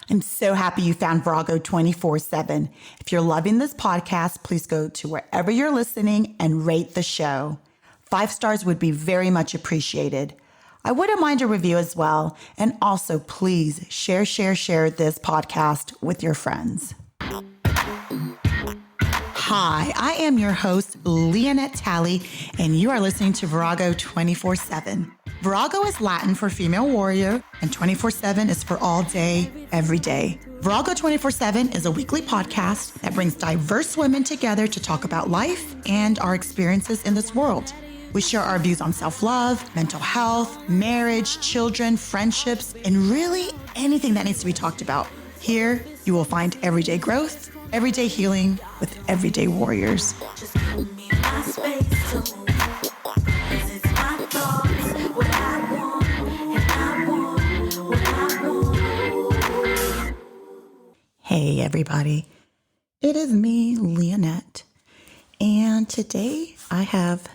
I'm so happy you found Virago 24/7. If you're loving this podcast, please go to wherever you're listening and rate the show. 5 stars would be very much appreciated. I wouldn't mind a review as well. And also, please share this podcast with your friends. Hi, I am your host, Leonette Talley, and you are listening to Virago 24/7. Virago is Latin for female warrior, and 24/7 is for all day, every day. Virago 24/7 is a weekly podcast that brings diverse women together to talk about life and our experiences in this world. We share our views on self-love, mental health, marriage, children, friendships, and really anything that needs to be talked about. Here, you will find everyday growth, everyday healing with everyday warriors. Just give me my space to move. It's my thoughts, what I want, and I want what I want. Hey, everybody. It is me, Leonette. And today I have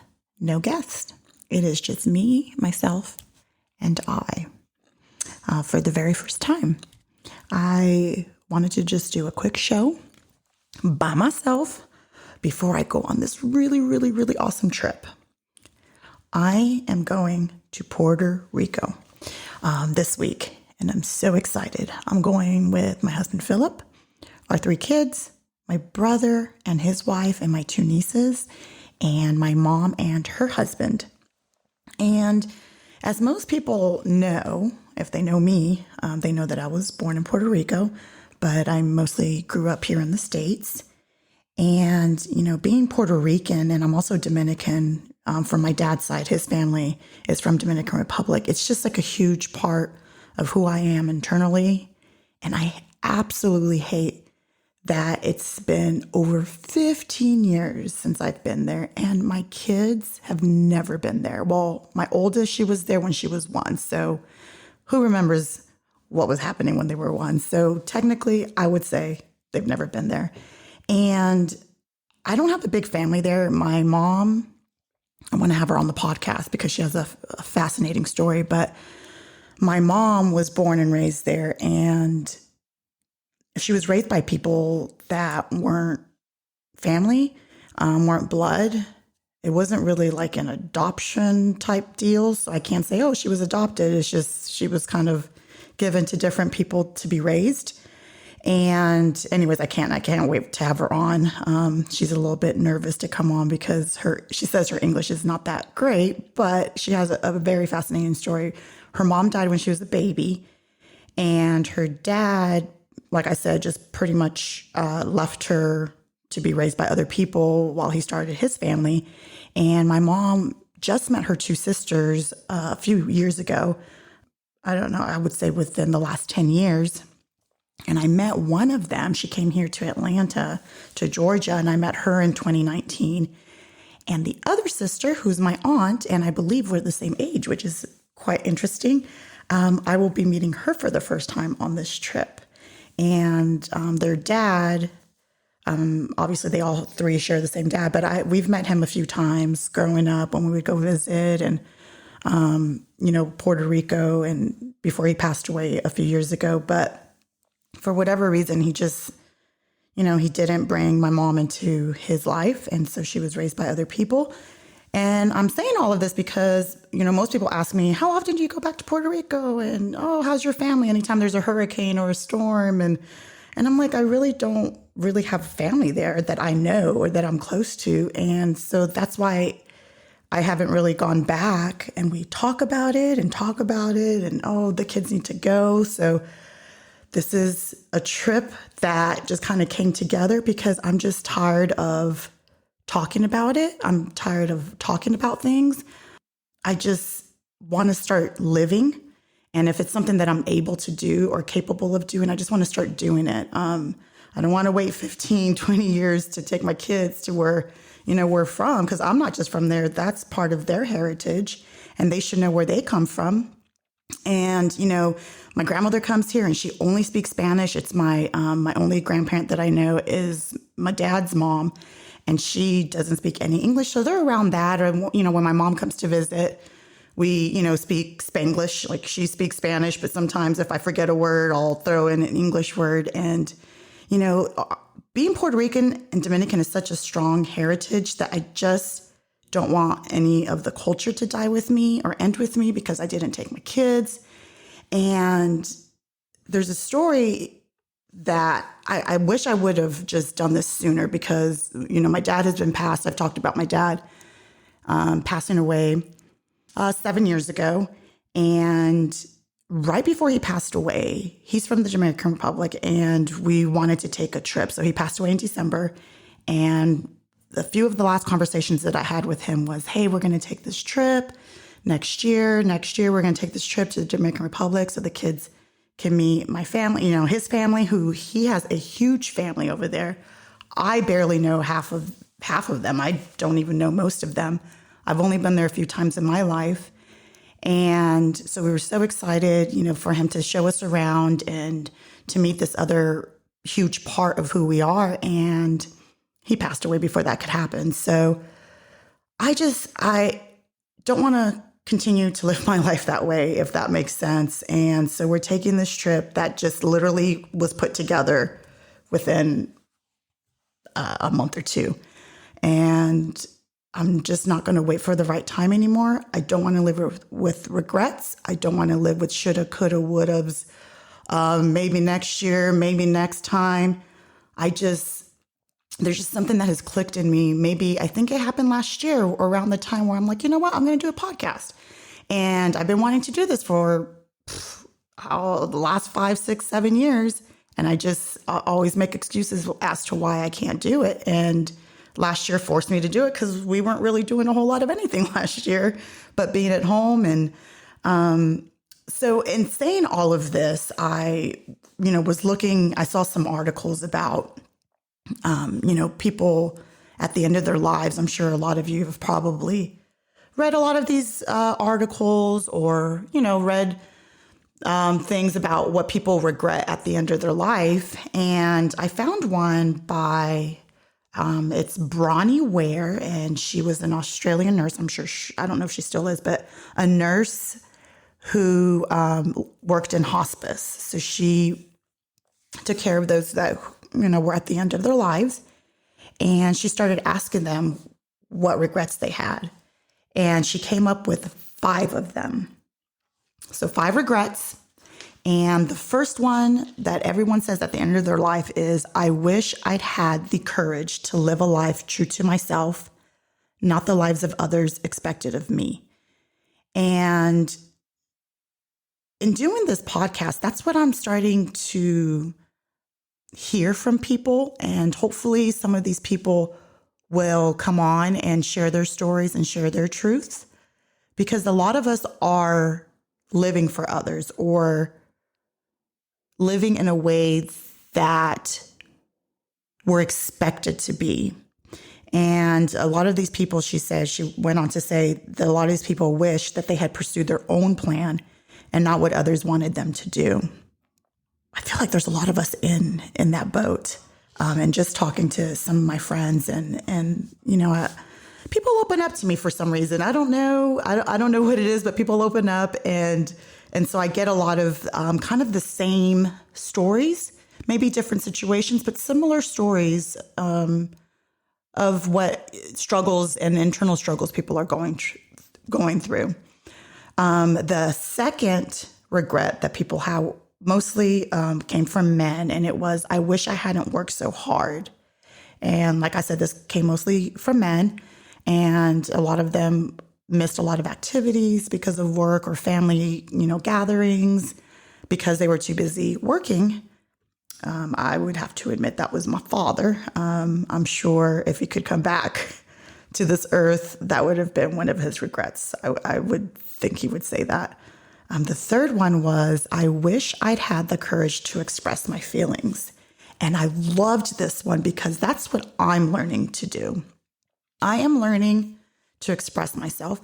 no guest. It is just me, myself, and I. For the very first time, I wanted to just do a quick show by myself before I go on this really awesome trip. I am going to Puerto Rico this week, and I'm so excited. I'm going with my husband, Philip, our 3 kids, my brother and his wife, and my 2 nieces, and my mom and her husband. And as most people know, if they know me, they know that I was born in Puerto Rico, but I mostly grew up here in the States. And, being Puerto Rican, and I'm also Dominican from my dad's side, his family is from Dominican Republic. It's just like a huge part of who I am internally. And I absolutely hate that it's been over 15 years since I've been there, and my kids have never been there. Well, my oldest, she was there when she was 1. So who remembers what was happening when they were 1? So technically, I would say they've never been there. And I don't have a big family there. My mom, I want to have her on the podcast because she has a fascinating story. But my mom was born and raised there, and she was raised by people that weren't family, weren't blood. It wasn't really like an adoption type deal. So I can't say, oh, she was adopted. It's just she was kind of given to different people to be raised. And anyways, I can't wait to have her on. She's a little bit nervous to come on because she says her English is not that great, but she has a very fascinating story. Her mom died when she was a baby, and her dad, like I said, just pretty much left her to be raised by other people while he started his family. And my mom just met her 2 sisters a few years ago. I don't know, I would say within the last 10 years. And I met one of them. She came here to Atlanta, to Georgia, and I met her in 2019. And the other sister, who's my aunt, and I believe we're the same age, which is quite interesting, I will be meeting her for the first time on this trip. And their dad, obviously they all 3 share the same dad, but we've met him a few times growing up when we would go visit, and, Puerto Rico, and before he passed away a few years ago. But for whatever reason, he just, he didn't bring my mom into his life. And so she was raised by other people. And I'm saying all of this because, most people ask me, how often do you go back to Puerto Rico? And, oh, how's your family? Anytime there's a hurricane or a storm. And I'm like, I really don't really have family there that I know or that I'm close to. And so that's why I haven't really gone back. And we talk about it. And, oh, the kids need to go. So this is a trip that just kind of came together because I'm just tired of talking about it. I'm tired of talking about things. I just want to start living. And if it's something that I'm able to do or capable of doing, I just want to start doing it. I don't want to wait 15, 20 years to take my kids to where, we're from, because I'm not just from there. That's part of their heritage, and they should know where they come from. And, my grandmother comes here and she only speaks Spanish. It's my only grandparent that I know is my dad's mom, and she doesn't speak any English. So they're around that. Or, when my mom comes to visit, We, speak Spanglish, like she speaks Spanish, but sometimes if I forget a word, I'll throw in an English word. And, being Puerto Rican and Dominican is such a strong heritage that I just don't want any of the culture to die with me or end with me because I didn't take my kids. And there's a story that I wish I would have just done this sooner because, my dad has been passed. I've talked about my dad passing away 7 years ago. And right before he passed away, he's from the Dominican Republic, and we wanted to take a trip. So he passed away in December. And a few of the last conversations that I had with him was, hey, we're going to take this trip next year. Next year, we're going to take this trip to the Dominican Republic so the kids can meet my family, his family, who he has a huge family over there. I barely know half of them. I don't even know most of them. I've only been there a few times in my life. And so we were so excited, for him to show us around and to meet this other huge part of who we are. And he passed away before that could happen. So I don't want to continue to live my life that way, if that makes sense. And so we're taking this trip that just literally was put together within a month or two. And I'm just not going to wait for the right time anymore. I don't want to live with regrets. I don't want to live with shoulda, coulda, wouldas. Maybe next year, maybe next time. There's just something that has clicked in me. I think it happened last year around the time where I'm like, you know what? I'm going to do a podcast. And I've been wanting to do this for the last 5, 6, 7 years. And I just always make excuses as to why I can't do it. And last year forced me to do it because we weren't really doing a whole lot of anything last year, but being at home. And so in saying all of this, I saw some articles about people at the end of their lives. I'm sure a lot of you have probably read a lot of these articles or, read things about what people regret at the end of their life. And I found one by, it's Bronnie Ware, and she was an Australian nurse. I'm sure, I don't know if she still is, but a nurse who worked in hospice. So she took care of those that were at the end of their lives. And she started asking them what regrets they had. And she came up with 5 of them. So 5 regrets. And the first one that everyone says at the end of their life is, I wish I'd had the courage to live a life true to myself, not the lives of others expected of me. And in doing this podcast, that's what I'm starting to hear from people. And hopefully some of these people will come on and share their stories and share their truths, because a lot of us are living for others or living in a way that we're expected to be. And a lot of these people, she went on to say that a lot of these people wish that they had pursued their own plan and not what others wanted them to do. I feel like there's a lot of us in that boat. And just talking to some of my friends and people open up to me for some reason. I don't know. I don't know what it is, but people open up. And so I get a lot of kind of the same stories, maybe different situations, but similar stories of what struggles and internal struggles people are going through. The second regret that people have mostly came from men, and it was, I wish I hadn't worked so hard. And like I said, this came mostly from men, and a lot of them missed a lot of activities because of work or family, gatherings, because they were too busy working. I would have to admit that was my father. I'm sure if he could come back to this earth, that would have been one of his regrets. I would think he would say that. The third one was, I wish I'd had the courage to express my feelings. And I loved this one because that's what I'm learning to do. I am learning to express myself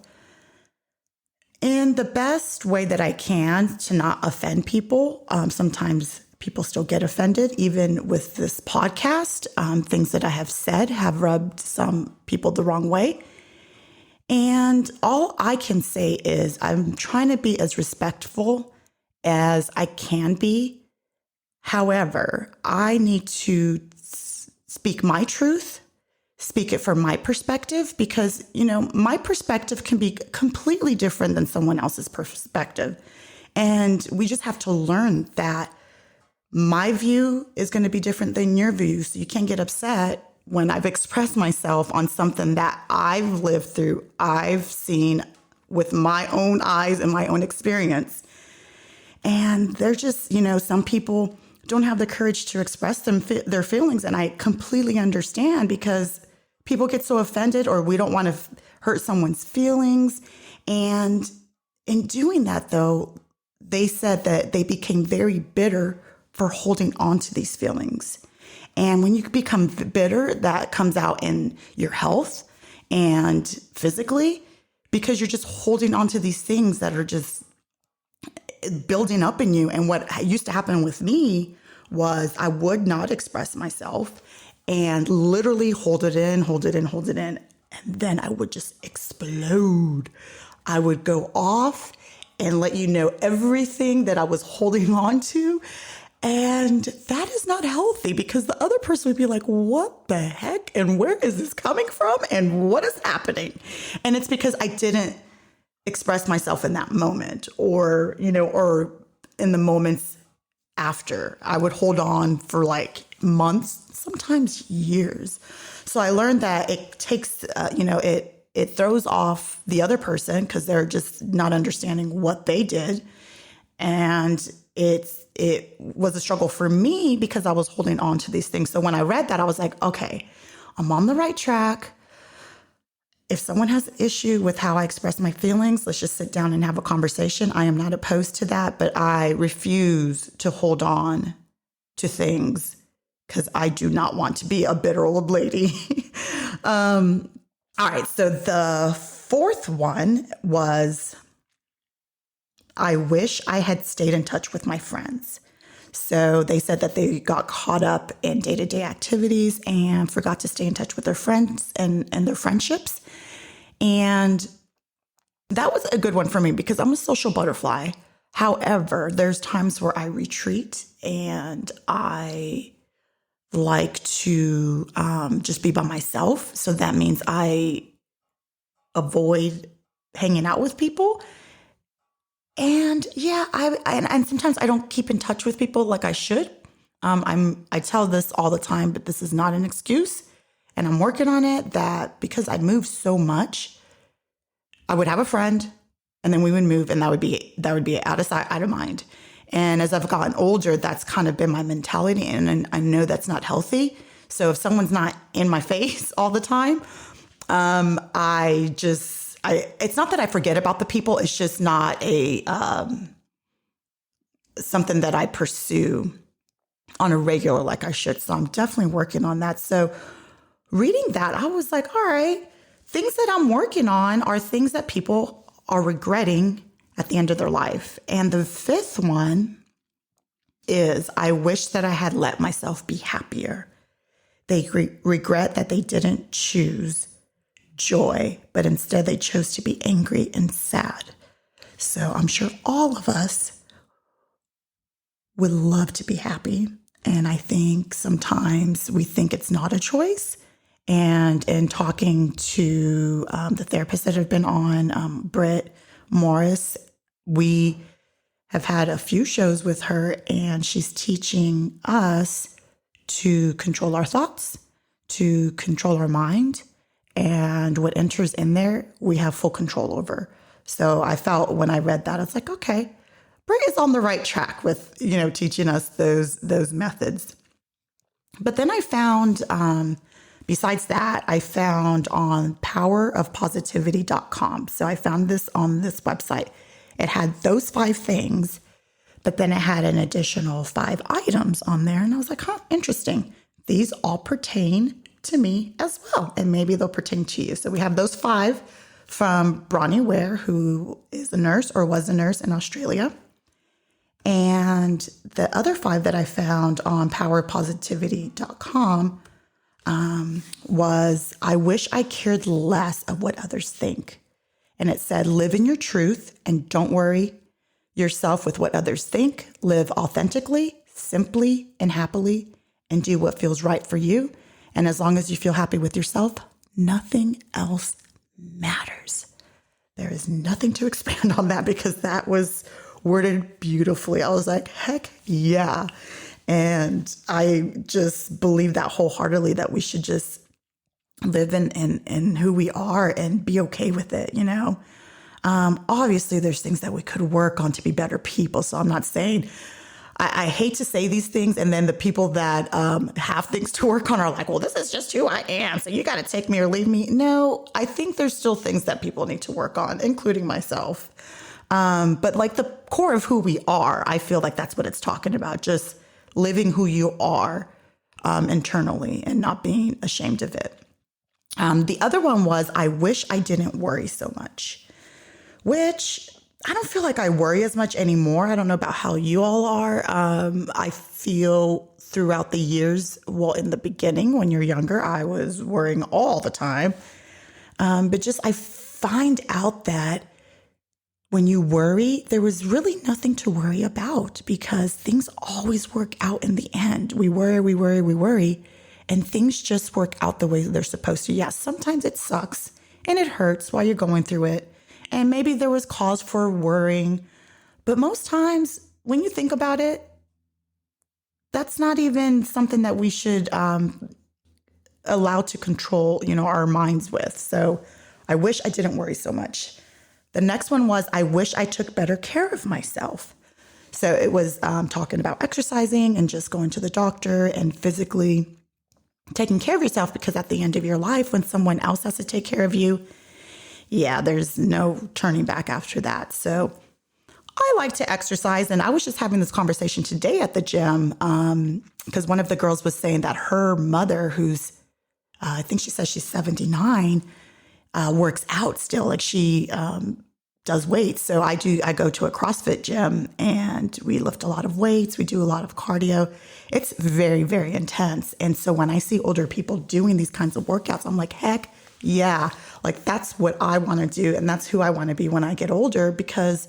in the best way that I can to not offend people. Sometimes people still get offended, even with this podcast. Things that I have said have rubbed some people the wrong way. And all I can say is I'm trying to be as respectful as I can be. However, I need to speak my truth, speak it from my perspective, because, my perspective can be completely different than someone else's perspective. And we just have to learn that my view is going to be different than your view. So you can't get upset when I've expressed myself on something that I've lived through, I've seen with my own eyes and my own experience. And they're just, some people don't have the courage to express their feelings. And I completely understand, because people get so offended, or we don't want to hurt someone's feelings. And in doing that, though, they said that they became very bitter for holding on to these feelings. And when you become bitter, that comes out in your health and physically, because you're just holding on to these things that are just building up in you. And what used to happen with me was I would not express myself and literally hold it in. And then I would just explode. I would go off and let you know everything that I was holding on to. And that is not healthy, because the other person would be like, what the heck? And where is this coming from? And what is happening? And it's because I didn't express myself in that moment, or in the moments after. I would hold on for like months, sometimes years. So I learned that it takes, it throws off the other person, because they're just not understanding what they did. And it was a struggle for me, because I was holding on to these things. So when I read that, I was like, okay, I'm on the right track. If someone has an issue with how I express my feelings, let's just sit down and have a conversation. I am not opposed to that, but I refuse to hold on to things, because I do not want to be a bitter old lady. All right. So the fourth one was, I wish I had stayed in touch with my friends. So they said that they got caught up in day-to-day activities and forgot to stay in touch with their friends and their friendships. And that was a good one for me, because I'm a social butterfly. However, there's times where I retreat, and I like to just be by myself. So that means I avoid hanging out with people. And yeah, and sometimes I don't keep in touch with people like I should. I tell this all the time, but this is not an excuse. And I'm working on it, that because I move so much, I would have a friend, and then we would move, and that would be out of sight, out of mind. And as I've gotten older, that's kind of been my mentality, and I know that's not healthy. So if someone's not in my face all the time, it's not that I forget about the people. It's just not something that I pursue on a regular like I should. So I'm definitely working on that. So reading that, I was like, all right, things that I'm working on are things that people are regretting at the end of their life. And the fifth one is, I wish that I had let myself be happier. They regret that they didn't choose joy, but instead they chose to be angry and sad. So I'm sure all of us would love to be happy. And I think sometimes we think it's not a choice. And in talking to the therapists that have been on, Britt Morris, we have had a few shows with her, and she's teaching us to control our thoughts, to control our mind, and what enters in there, we have full control over. So I felt when I read that, it's like, okay, Britt is on the right track with, teaching us those methods. But then I found, besides that, I found on powerofpositivity.com. So I found this on this website. It had those 5 things, but then it had an additional 5 items on there. And I was like, interesting. These all pertain to me as well, and maybe they'll pertain to you. So we have those 5 from Bronnie Ware, who is a nurse or was a nurse in Australia. And the other 5 that I found on powerpositivity.com, was, I wish I cared less of what others think. And it said, live in your truth and don't worry yourself with what others think. Live authentically, simply, and happily, and do what feels right for you. And as long as you feel happy with yourself, nothing else matters. There is nothing to expand on that because that was worded beautifully. I was like, heck yeah. And I just believe that wholeheartedly, that we should just live in who we are and be okay with it, you know? Obviously, there's things that we could work on to be better people. So I'm not saying, I hate to say these things. And then the people that have things to work on are like, well, this is just who I am, so you got to take me or leave me. No, I think there's still things that people need to work on, including myself. But like the core of who we are, I feel like that's what it's talking about. Just living who you are internally and not being ashamed of it. The other one was, I wish I didn't worry so much, which I don't feel like I worry as much anymore. I don't know about how you all are. I feel throughout the years, well, in the beginning, when you're younger, I was worrying all the time. But just I find out that when you worry, there was really nothing to worry about because things always work out in the end. We worry, and things just work out the way they're supposed to. Yes, sometimes it sucks and it hurts while you're going through it. And maybe there was cause for worrying. But most times when you think about it, that's not even something that we should allow to control, our minds with. So I wish I didn't worry so much. The next one was, I wish I took better care of myself. So it was talking about exercising and just going to the doctor and physically taking care of yourself, because at the end of your life, when someone else has to take care of you, yeah, there's no turning back after that. So I like to exercise. And I was just having this conversation today at the gym because one of the girls was saying that her mother, who's, I think she says she's 79, works out still. Like she does weights. So I go to a CrossFit gym and we lift a lot of weights. We do a lot of cardio. It's very, very intense. And so when I see older people doing these kinds of workouts, I'm like, heck yeah. Like that's what I want to do. And that's who I want to be when I get older, because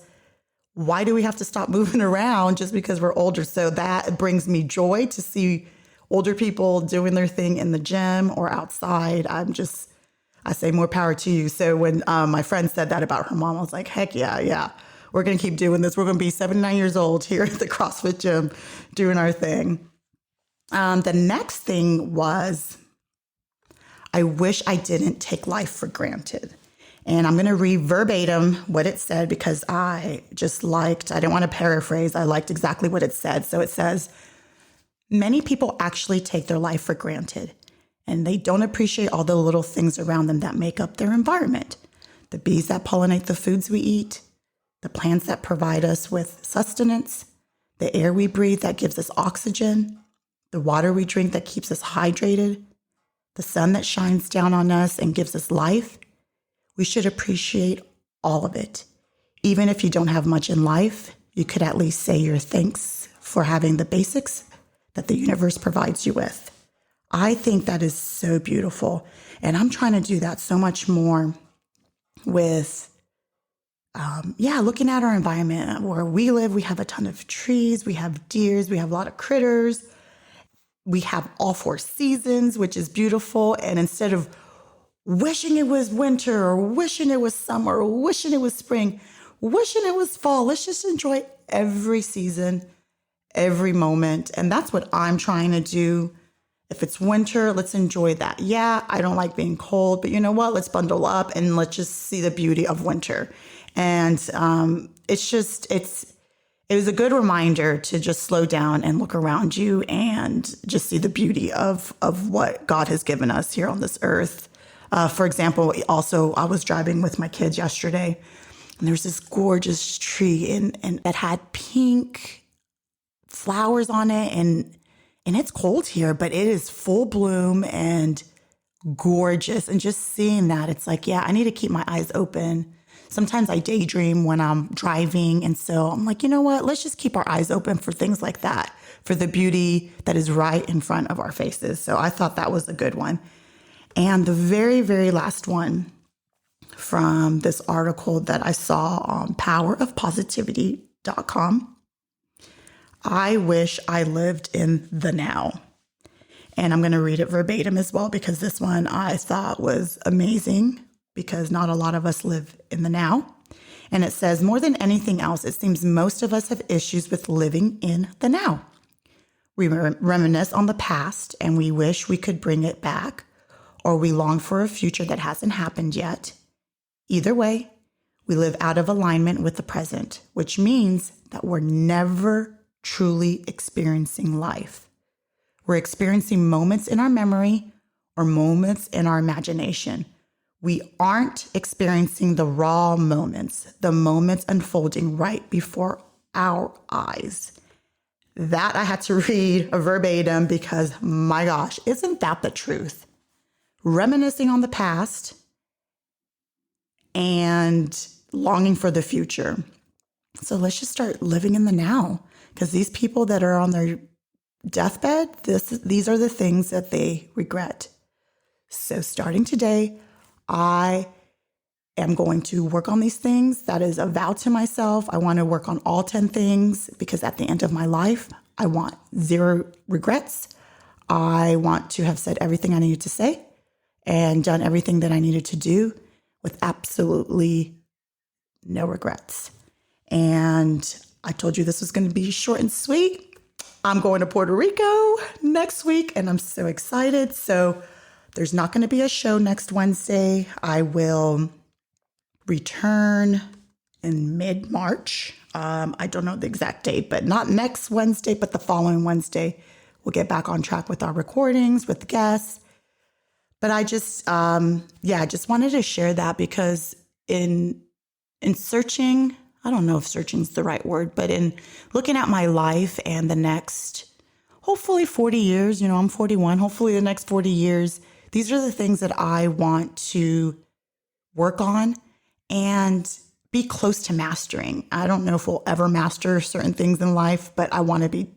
why do we have to stop moving around just because we're older? So that brings me joy to see older people doing their thing in the gym or outside. I say more power to you. So when my friend said that about her mom, I was like, heck yeah. We're going to keep doing this. We're going to be 79 years old here at the CrossFit gym doing our thing. The next thing was, I wish I didn't take life for granted. And I'm going to read verbatim what it said because I didn't want to paraphrase. I liked exactly what it said. So it says, many people actually take their life for granted, and they don't appreciate all the little things around them that make up their environment. The bees that pollinate the foods we eat, the plants that provide us with sustenance, the air we breathe that gives us oxygen, the water we drink that keeps us hydrated, the sun that shines down on us and gives us life. We should appreciate all of it. Even if you don't have much in life, you could at least say your thanks for having the basics that the universe provides you with. I think that is so beautiful. And I'm trying to do that so much more with, looking at our environment. Where we live, we have a ton of trees, we have deers, we have a lot of critters. We have all 4 seasons, which is beautiful. And instead of wishing it was winter or wishing it was summer or wishing it was spring, wishing it was fall, let's just enjoy every season, every moment. And that's what I'm trying to do. If it's winter, let's enjoy that. Yeah, I don't like being cold, but you know what? Let's bundle up and let's just see the beauty of winter. And it was a good reminder to just slow down and look around you and just see the beauty of what God has given us here on this earth. For example, also, I was driving with my kids yesterday, and there's this gorgeous tree and that had pink flowers on it, and it's cold here, but it is full bloom and gorgeous. And just seeing that, it's like, yeah, I need to keep my eyes open. Sometimes I daydream when I'm driving. And so I'm like, you know what? Let's just keep our eyes open for things like that, for the beauty that is right in front of our faces. So I thought that was a good one. And the very, very last one from this article that I saw on powerofpositivity.com. I wish I lived in the now. And I'm going to read it verbatim as well, because this one I thought was amazing, because not a lot of us live in the now. And it says, more than anything else, it seems most of us have issues with living in the now. We reminisce on the past and we wish we could bring it back, or we long for a future that hasn't happened yet. Either way, we live out of alignment with the present, which means that we're never truly experiencing life. We're experiencing moments in our memory or moments in our imagination. We aren't experiencing the raw moments, the moments unfolding right before our eyes. That I had to read verbatim because, my gosh, isn't that the truth? Reminiscing on the past and longing for the future. So let's just start living in the now, because these people that are on their deathbed, these are the things that they regret. So starting today, I am going to work on these things. That is a vow to myself. I want to work on all 10 things, because at the end of my life, I want 0 regrets. I want to have said everything I needed to say and done everything that I needed to do with absolutely no regrets. And I told you this was going to be short and sweet. I'm going to Puerto Rico next week, and I'm so excited. So there's not going to be a show next Wednesday. I will return in mid-March. I don't know the exact date, but not next Wednesday, but the following Wednesday. We'll get back on track with our recordings, with the guests. But I just, I just wanted to share that, because in searching, I don't know if searching is the right word, but in looking at my life and the next, hopefully 40 years, I'm 41, hopefully the next 40 years, these are the things that I want to work on and be close to mastering. I don't know if we'll ever master certain things in life, but I want to be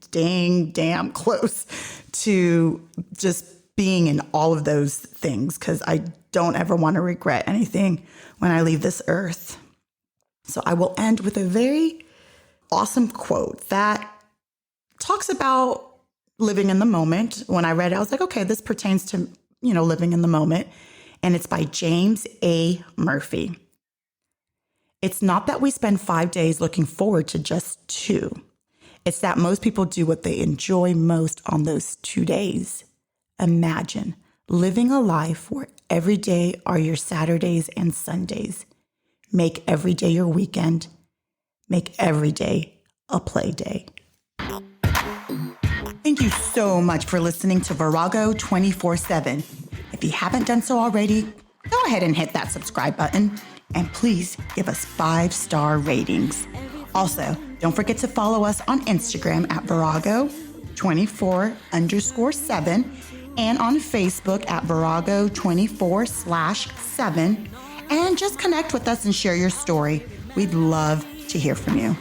damn close to just being in all of those things, because I don't ever want to regret anything when I leave this earth. So I will end with a very awesome quote that talks about living in the moment. When I read it, I was like, okay, this pertains to, living in the moment. And it's by James A. Murphy. It's not that we spend 5 days looking forward to just 2. It's that most people do what they enjoy most on those 2 days. Imagine living a life where every day are your Saturdays and Sundays. Make every day your weekend. Make every day a play day. Thank you so much for listening to Virago 24/7. If you haven't done so already, go ahead and hit that subscribe button, and please give us 5-star ratings. Also, don't forget to follow us on Instagram at Virago24_7 and on Facebook at Virago24/7. And just connect with us and share your story. We'd love to hear from you.